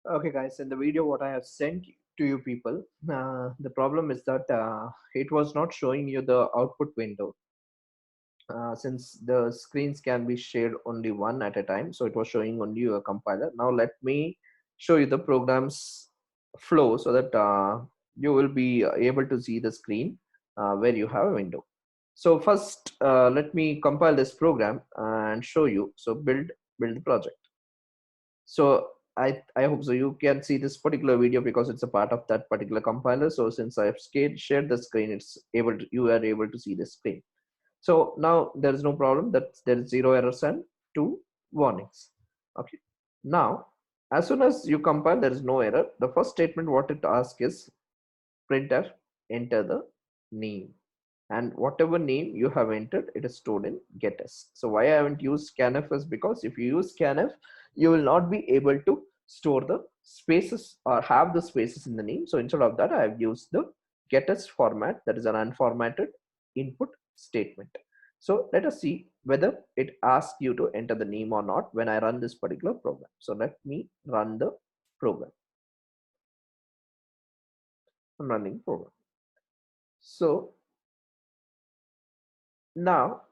Okay, guys, in the video, what I have sent to you people, the problem is that it was not showing you the output window since the screens can be shared only one at a time. So it was showing only your compiler. Now let me show you the program's flow so that you will be able to see the screen where you have a window. So first, let me compile this program and show you. So build the project. So I hope so you can see this particular video because it's a part of that particular compiler. So since I have shared the screen, it's able to, you are able to see the screen. So now there is no problem that there is 0 errors and 2 warnings. Okay. Now, as soon as you compile, there is no error. The first statement what it asks is printer enter the name, and whatever name you have entered, it is stored in getters. So why I haven't used scanf is because if you use scanf, you will not be able to store the spaces or have the spaces in the name. So instead of that, I have used the getters format, that is an unformatted input statement. So let us see whether it asks you to enter the name or not when I run this particular program. So let me run the program. I'm running program. So now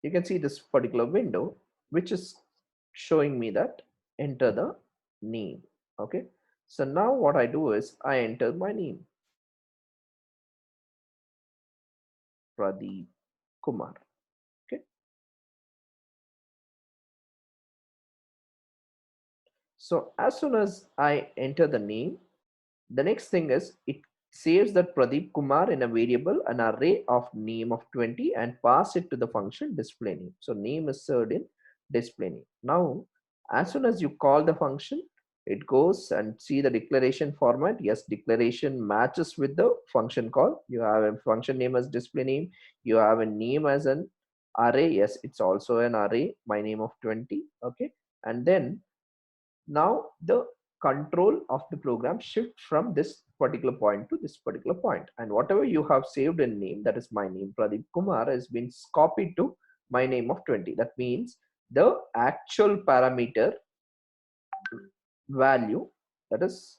you can see this particular window which is showing me that enter the name. Okay, so now what I do is I enter my name, Pradeep Kumar. Okay, so as soon as I enter the name, the next thing is it saves that Pradeep Kumar in a variable, an array of name of 20, and pass it to the function display name. So name is served in display name. Now, as soon as you call the function, it goes and see the declaration format. Yes, declaration matches with the function call. You have a function name as display name. You have a name as an array. Yes, it's also an array, my name of 20. Okay, and then now the control of the program shift from this particular point to this particular point, and whatever you have saved in name, that is my name Pradeep Kumar, has been copied to my name of 20. That means the actual parameter value, that is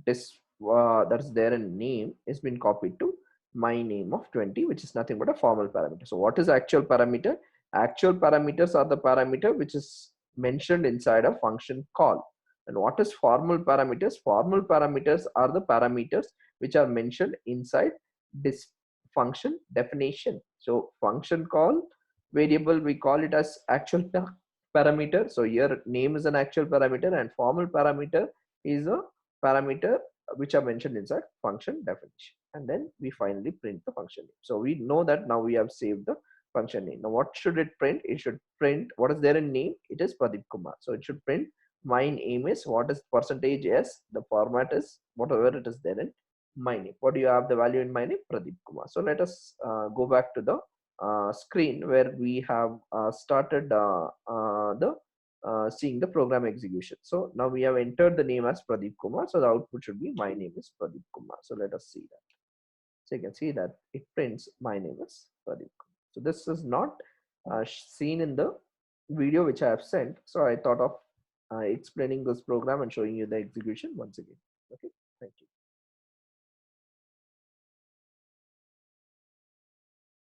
this that is there in name, has been copied to my name of 20, which is nothing but a formal parameter. So what is actual parameter? Actual parameters are the parameter which is mentioned inside a function call. And what is formal parameters? Formal parameters are the parameters which are mentioned inside this function definition. So function call variable, we call it as actual parameter. So here name is an actual parameter and formal parameter is a parameter which are mentioned inside function definition. And then we finally print the function name. So we know that now we have saved the function name. Now what should it print? It should print what is there in name. It is Pradeep Kumar. So it should print my name is, what is percentage s, the format is whatever it is there in my name. What do you have the value in my name? Pradeep Kumar. So let us go back to the screen where we have started the seeing the program execution. So now we have entered the name as Pradeep Kumar. So the output should be my name is Pradeep Kumar. So let us see that. So you can see that it prints my name is Pradeep Kumar. So this is not seen in the video which I have sent. So I thought of explaining this program and showing you the execution once again. Okay.